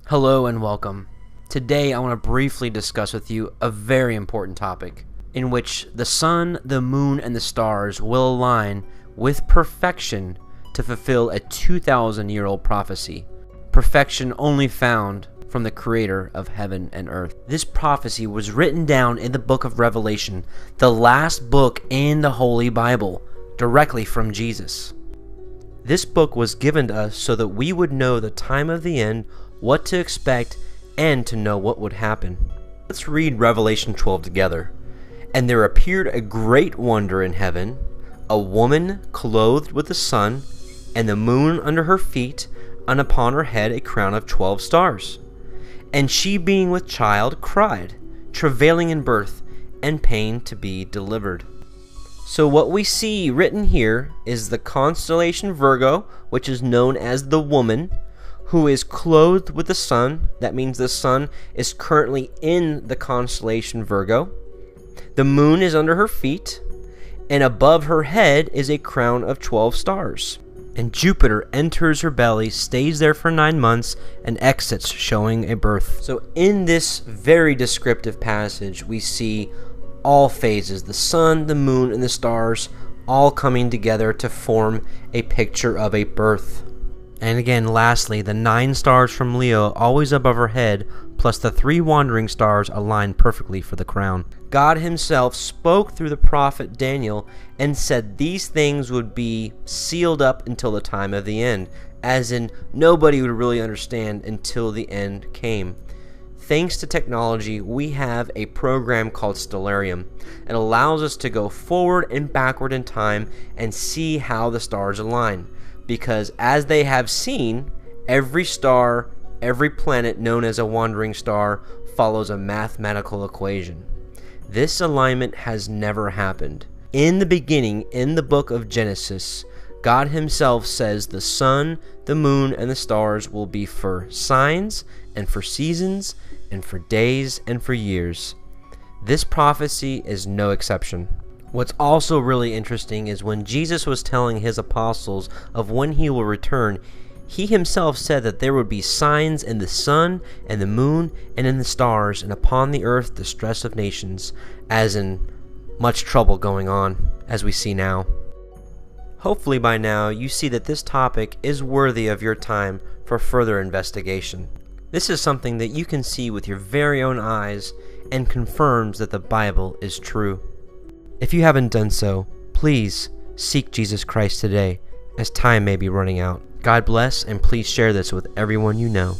Hello and welcome. Today I want to briefly discuss with you a very important topic in which the sun, the moon, and the stars will align with perfection to fulfill a 2,000-year-old prophecy. Perfection only found from the creator of heaven and earth. This prophecy was written down in the book of Revelation, the last book in the Holy Bible, directly from Jesus. This book was given to us so that we would know the time of the end, what to expect, and to know what would happen. Let's read Revelation 12 together. And there appeared a great wonder in heaven, a woman clothed with the sun, and the moon under her feet, and upon her head a crown of 12 stars. And she being with child cried, travailing in birth, and pain to be delivered. So what we see written here is the constellation Virgo, which is known as the woman, who is clothed with the sun. That means the sun is currently in the constellation Virgo. The moon is under her feet, and above her head is a crown of 12 stars. And Jupiter enters her belly, stays there for 9 months, and exits, showing a birth. So in this very descriptive passage, we see all phases, the sun, the moon, and the stars, all coming together to form a picture of a birth. And again, lastly, the 9 stars from Leo always above her head, plus the 3 wandering stars align perfectly for the crown. God himself spoke through the prophet Daniel and said these things would be sealed up until the time of the end, as in nobody would really understand until the end came. Thanks to technology, we have a program called Stellarium. It allows us to go forward and backward in time and see how the stars align. Because as they have seen, every star, every planet known as a wandering star follows a mathematical equation. This alignment has never happened. In the beginning, in the book of Genesis, God himself says the sun, the moon, and the stars will be for signs, and for seasons, and for days, and for years. This prophecy is no exception. What's also really interesting is when Jesus was telling his apostles of when he will return, he himself said that there would be signs in the sun and the moon and in the stars, and upon the earth distress of nations, as in much trouble going on, as we see now. Hopefully by now you see that this topic is worthy of your time for further investigation. This is something that you can see with your very own eyes and confirms that the Bible is true. If you haven't done so, please seek Jesus Christ today, as time may be running out. God bless, and please share this with everyone you know.